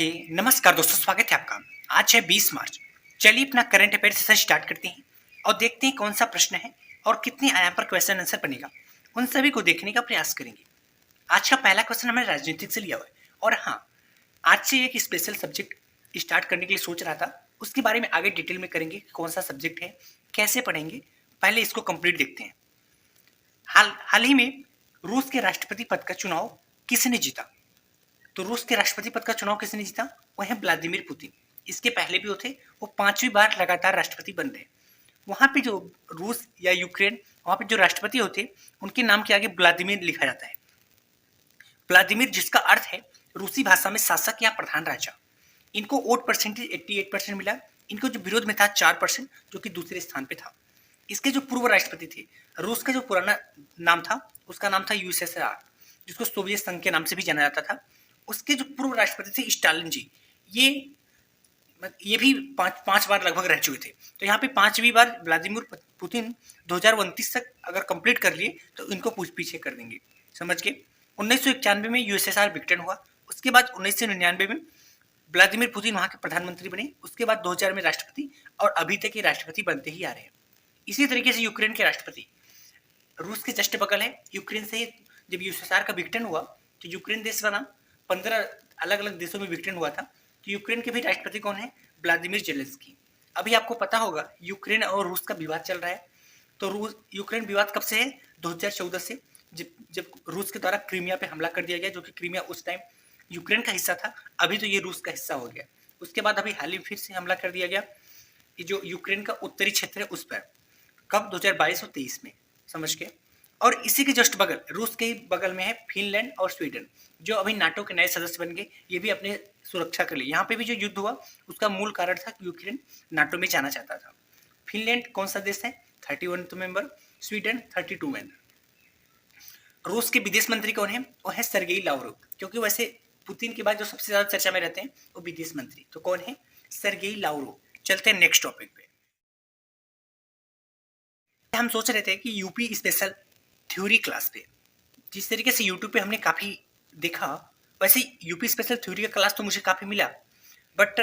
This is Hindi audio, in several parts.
ओके, नमस्कार दोस्तों, स्वागत है आपका। आज है 20 मार्च। चलिए अपना करंट अफेयर सेशन स्टार्ट करते हैं और देखते हैं कौन सा प्रश्न है और कितने आयाम पर क्वेश्चन आंसर बनेगा। उन सभी को देखने का प्रयास करेंगे। आज का पहला क्वेश्चन हमने राजनीतिक से लिया हुआ है और हाँ, आज से एक स्पेशल सब्जेक्ट स्टार्ट करने के लिए सोच रहा था, उसके बारे में आगे डिटेल में करेंगे। कौन सा सब्जेक्ट है, कैसे पढ़ेंगे, पहले इसको कंप्लीट देखते हैं। हाल ही में रूस के राष्ट्रपति पद का चुनाव किसने जीता? तो रूस के राष्ट्रपति पद का चुनाव किसने जीता? वो है व्लादिमीर पुतिन। इसके पहले भी वो थे, वो 5वीं बार लगातार राष्ट्रपति बन रहे। वहां पे जो रूस या यूक्रेन, वहां पे जो राष्ट्रपति होते उनके नाम के आगे व्लादिमीर लिखा जाता है। व्लादिमीर जिसका अर्थ है रूसी भाषा में शासक या प्रधान राजा। इनको वोट परसेंटेज 88% मिला। इनको जो विरोध में था 4%, जो कि दूसरे स्थान पे था। इसके जो पूर्व राष्ट्रपति थे, रूस का जो पुराना नाम था उसका नाम था यूएसएसआर, जिसको सोवियत संघ के नाम से भी जाना जाता था। उसके जो पूर्व राष्ट्रपति थे स्टालिन जी, ये भी पांच बार लगभग रह चुके थे। तो यहाँ पे 5वीं बार व्लादिमीर पुतिन 2029 तक अगर कंप्लीट कर लिए तो इनको पीछे कर देंगे। समझ के 1991 में यूएसएसआर विघटन हुआ। उसके बाद 1999 में व्लादिमीर पुतिन वहां के प्रधानमंत्री बने। उसके बाद 2000 में राष्ट्रपति, और अभी तक ये राष्ट्रपति बनते ही आ रहे हैं। इसी तरीके से यूक्रेन के राष्ट्रपति रूस के जस्ट बगल है। यूक्रेन से जब यूएसएसआर का विघटन हुआ तो यूक्रेन देश बना। 15 अलग अलग देशों में विघटन हुआ था। तो यूक्रेन के भी राष्ट्रपति कौन है? Vladimir Zelensky. अभी आपको पता होगा यूक्रेन और रूस का विवाद चल रहा है। तो यूक्रेन विवाद कब से है? 2014 से, जब रूस के द्वारा क्रीमिया पे हमला कर दिया गया, जो कि क्रीमिया उस टाइम यूक्रेन का हिस्सा था। अभी तो ये रूस का हिस्सा हो गया। उसके बाद अभी हाल ही फिर से हमला कर दिया गया, ये जो यूक्रेन का उत्तरी क्षेत्र है उस पर। कब? 2022 और 23 में। समझ के। और इसी के जस्ट बगल, रूस के बगल में है फिनलैंड और स्वीडन, जो अभी नाटो के नए सदस्य बन गए। ये भी अपने सुरक्षा के लिए, यहाँ पे भी जो युद्ध हुआ उसका मूल कारण था कि यूक्रेन नाटो में जाना चाहता था। फिनलैंड कौन सा देश है? 31 मेंबर। Sweden 32 member. रूस के विदेश मंत्री कौन है? वो है सर्गेई लावरोव। क्योंकि वैसे पुतिन के बाद जो सबसे ज्यादा चर्चा में रहते हैं वो विदेश मंत्री, तो कौन है? Sergey Lavrov. चलते हैं नेक्स्ट टॉपिक पे। हम सोच रहे थे कि यूपी स्पेशल थ्योरी क्लास पे, जिस तरीके से यूट्यूब पे हमने काफ़ी देखा, वैसे यूपी स्पेशल थ्योरी का क्लास तो मुझे काफ़ी मिला। बट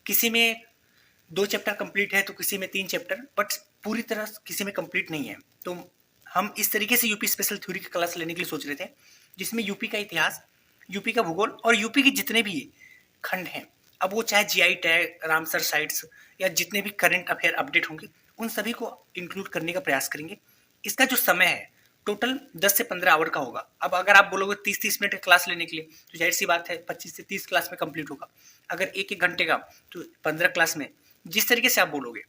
किसी में 2 चैप्टर कंप्लीट है तो किसी में 3 चैप्टर, बट पूरी तरह किसी में कंप्लीट नहीं है। तो हम इस तरीके से यूपी स्पेशल थ्योरी का क्लास लेने के लिए सोच रहे थे, जिसमें यूपी का इतिहास, यूपी का भूगोल और यूपी के जितने भी खंड हैं, अब वो चाहे जीआई टैग, रामसर साइट्स या जितने भी करंट अफेयर अपडेट होंगे, उन सभी को इंक्लूड करने का प्रयास करेंगे। इसका जो समय है टोटल 10 से 15 आवर का होगा। अब अगर आप बोलोगे 30-30 मिनट का क्लास लेने के लिए, तो जाहिर सी बात है 25 से 30 क्लास में कंप्लीट होगा। अगर 1-1 घंटे का, तो 15 क्लास में, जिस तरीके से आप बोलोगे।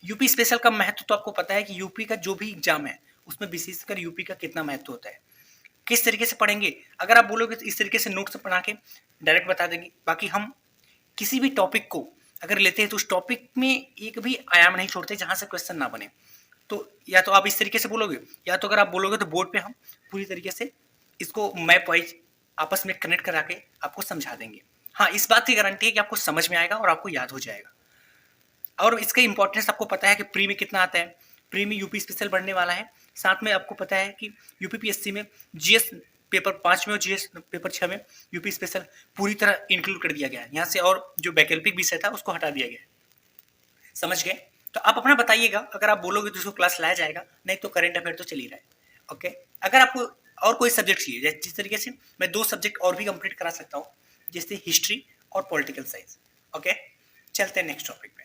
यूपी स्पेशल का महत्व तो आपको पता है कि यूपी का जो भी एग्जाम है उसमें विशेषकर यूपी का कितना महत्व होता है। किस तरीके से पढ़ेंगे, अगर आप बोलोगे तो इस तरीके से नोट्स बना के डायरेक्ट बता देंगे। बाकी हम किसी भी टॉपिक को अगर लेते हैं तो उस टॉपिक में एक भी आयाम नहीं छोड़ते जहां से क्वेश्चन ना बने। तो या तो आप इस तरीके से बोलोगे, या तो अगर आप बोलोगे तो बोर्ड पे हम पूरी तरीके से इसको मैप वाइज आपस में कनेक्ट करा के आपको समझा देंगे। हाँ, इस बात की गारंटी है कि आपको समझ में आएगा और आपको याद हो जाएगा। और इसका इंपॉर्टेंस आपको पता है कि प्री में कितना आता है। प्री में यूपी स्पेशल बढ़ने वाला है। साथ में आपको पता है कि यूपीपीएससी में जीएस पेपर 5 में और जीएस पेपर 6 में यूपी स्पेशल पूरी तरह इंक्लूड कर दिया गया है। यहाँ से और जो वैकल्पिक विषय था उसको हटा दिया गया। समझ गए? तो आप अपना बताइएगा, अगर आप बोलोगे तो उसको क्लास लाया जाएगा, नहीं तो करंट अफेयर तो चल ही रहा है। ओके, अगर आपको और कोई सब्जेक्ट चाहिए, जिस तरीके से मैं 2 सब्जेक्ट और भी कंप्लीट करा सकता हूँ, जैसे हिस्ट्री और पॉलिटिकल साइंस। ओके, चलते हैं नेक्स्ट टॉपिक पे।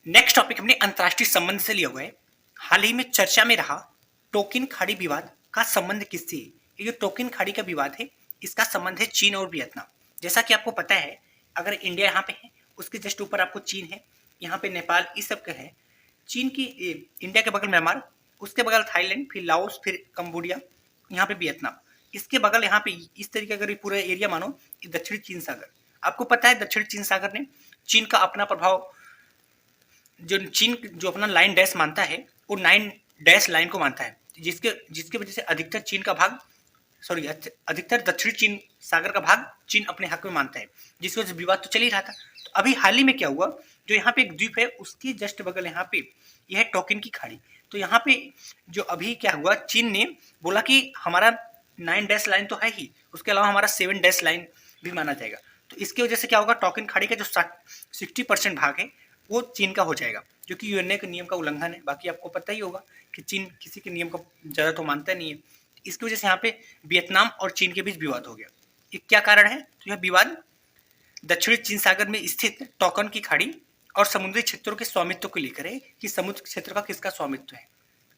नेक्स्ट टॉपिक हमने अंतर्राष्ट्रीय संबंध से लिया हुआ है। हाल ही में चर्चा में रहा टोकिन खाड़ी विवाद का संबंध किससे है? ये जो टोकिन खाड़ी का विवाद है, इसका संबंध है चीन और वियतनाम। जैसा कि आपको पता है, अगर इंडिया यहाँ पे है, उसके जस्ट ऊपर आपको चीन है, यहाँ पे नेपाल, इस सब का है। चीन की इंडिया के बगल म्यांमार, उसके बगल थाईलैंड, फिर लाओस, फिर कंबोडिया, यहाँ पे वियतनाम, इसके बगल यहाँ पे इस तरीके अगर पूरा एरिया मानो दक्षिण चीन सागर। आपको पता है दक्षिण चीन सागर ने चीन का अपना प्रभाव, जो चीन जो अपना लाइन डैश मानता है, वो 9 डैश लाइन को मानता है, जिसके वजह से अधिकतर चीन का भाग, सॉरी अधिकतर दक्षिण चीन सागर का भाग चीन अपने हक में मानता है, जिसकी वजह से विवाद तो चल ही रहा था। तो अभी हाल ही में क्या हुआ, जो यहाँ पे एक द्वीप है उसके जस्ट बगल यहाँ पे यह है टोकिन की खाड़ी। तो यहाँ पे जो अभी क्या हुआ, चीन ने बोला कि हमारा 9 डैश लाइन तो है ही, उसके अलावा हमारा 7 डैश लाइन भी माना जाएगा। तो इसकी वजह से क्या होगा, टोकिन खाड़ी का जो 60% भाग है वो चीन का हो जाएगा, जो कि यूएनए के नियम का उल्लंघन है। बाकी आपको पता ही होगा कि चीन किसी के नियम को ज़्यादा तो मानता नहीं है। इसकी वजह से यहाँ पे वियतनाम और चीन के बीच विवाद हो गया। ये क्या कारण है? तो यह विवाद दक्षिणी चीन सागर में स्थित टोकन की खाड़ी और समुद्री क्षेत्रों के स्वामित्व को लेकर है कि समुद्र क्षेत्र का किसका स्वामित्व है।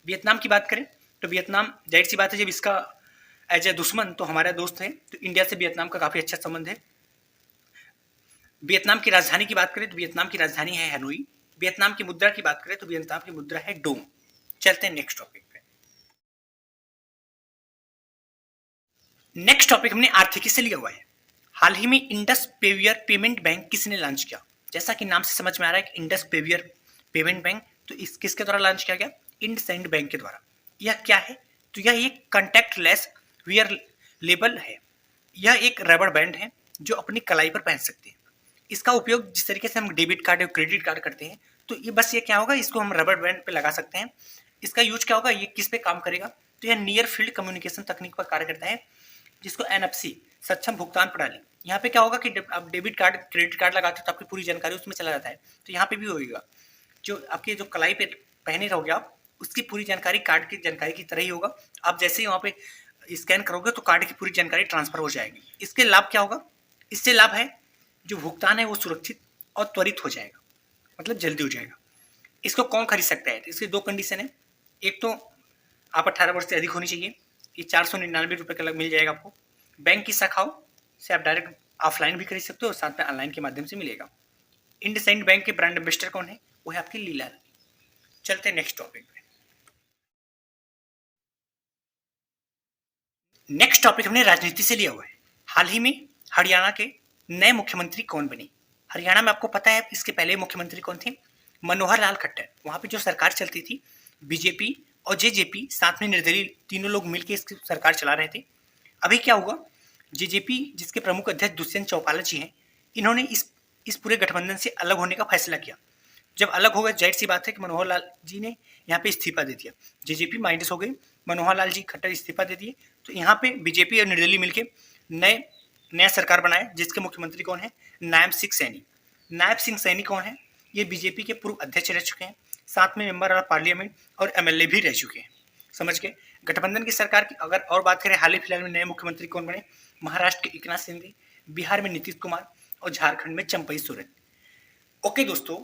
वियतनाम की बात करें तो वियतनाम, जाहिर सी बात है, जब इसका एज ए दुश्मन तो हमारा दोस्त है, तो इंडिया से वियतनाम का काफी अच्छा संबंध है। वियतनाम की राजधानी की बात करें तो वियतनाम की राजधानी है हैनोई। वियतनाम की मुद्रा की बात करें तो वियतनाम की मुद्रा है डोंग। चलते हैं नेक्स्ट टॉपिक पे। नेक्स्ट टॉपिक हमने आर्थिकी से लिया हुआ है। हाल ही में इंडस पेवियर पेमेंट बैंक किसने लॉन्च किया? जैसा कि नाम से समझ में आ रहा है कि इंडस पेवियर पेमेंट बैंक, तो इस किसके द्वारा लॉन्च किया गया? इंडसइंड बैंक के द्वारा। यह क्या है? तो यह एक कॉन्टैक्टलेस वियर लेबल है। यह एक रबर बैंड है जो अपनी कलाई पर पहन सकते हैं। इसका उपयोग जिस तरीके से हम डेबिट कार्ड या क्रेडिट कार्ड करते हैं, तो ये बस ये क्या होगा, इसको हम रबर बैंड पे लगा सकते हैं। इसका यूज क्या होगा, ये किस पे काम करेगा? तो यह नियर फील्ड कम्युनिकेशन तकनीक पर कार्य करता है, जिसको एनएफसी सक्षम भुगतान प्रणाली। यहाँ पे क्या होगा कि आप डेबिट कार्ड क्रेडिट कार्ड लगाते हो तो आपकी पूरी जानकारी उसमें चला जाता है, तो यहाँ पे भी होगा, जो आपके जो कलाई पे पहने रहोगे आप, उसकी पूरी जानकारी कार्ड की जानकारी की तरह ही होगा। आप जैसे ही वहाँ पे स्कैन करोगे तो कार्ड की पूरी जानकारी ट्रांसफर हो जाएगी। इसके लाभ क्या होगा? इससे लाभ है जो भुगतान है वो सुरक्षित और त्वरित हो जाएगा, मतलब जल्दी हो जाएगा। इसको कौन खरीद सकता है? इसकी दो कंडीशन है। एक तो आप 18 वर्ष से अधिक होनी चाहिए। ये 499 रुपये का मिल जाएगा आपको। बैंक की शाखाओं से आप डायरेक्ट ऑफलाइन भी खरीद सकते हो और साथ में ऑनलाइन के माध्यम से मिलेगा। इंडसइंड बैंक के ब्रांड एम्बेसडर कौन है? वो है आपकी लीला। चलते हैं नेक्स्ट टॉपिक पे। नेक्स्ट टॉपिक हमने राजनीति से लिया हुआ है। हाल ही में हरियाणा के नए मुख्यमंत्री कौन बने? हरियाणा में आपको पता है इसके पहले मुख्यमंत्री कौन थे? मनोहर लाल खट्टर। वहां पे जो सरकार चलती थी, बीजेपी और जेजेपी साथ में निर्दलीय तीनों लोग मिलकर इसकी सरकार चला रहे थे। अभी क्या हुआ, जेजेपी जिसके प्रमुख अध्यक्ष दुष्यंत चौटाला जी हैं, इन्होंने इस पूरे गठबंधन से अलग होने का फैसला किया। जब अलग हो गए, जाहिर सी बात है कि मनोहर लाल जी ने यहाँ पे इस्तीफा दे दिया। जेजेपी माइनस हो गई, मनोहर लाल जी खट्टर इस्तीफा दे दिए, तो यहाँ पे बीजेपी और निर्दलीय मिलकर नया सरकार बनाए, जिसके मुख्यमंत्री कौन है? नायब सिंह सैनी। नायब सिंह सैनी कौन है? ये बीजेपी के पूर्व अध्यक्ष रह चुके हैं, साथ में मेंबर ऑफ पार्लियामेंट और एमएलए भी रह चुके हैं। समझ गए? गठबंधन की सरकार की अगर और बात करें, हाल ही फिलहाल में नए मुख्यमंत्री कौन बने? महाराष्ट्र के एकनाथ शिंदे, बिहार में नीतीश कुमार और झारखंड में चंपई सोरेन। ओके दोस्तों,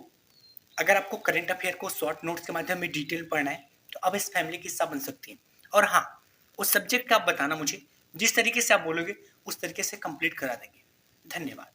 अगर आपको करंट अफेयर को शॉर्ट नोट्स के माध्यम में डिटेल पढ़ना है तो अब इस फैमिली की हिस्सा बन सकती हैं। और हाँ, उस सब्जेक्ट का आप बताना मुझे, जिस तरीके से आप बोलोगे उस तरीके से कंप्लीट करा देंगे। धन्यवाद।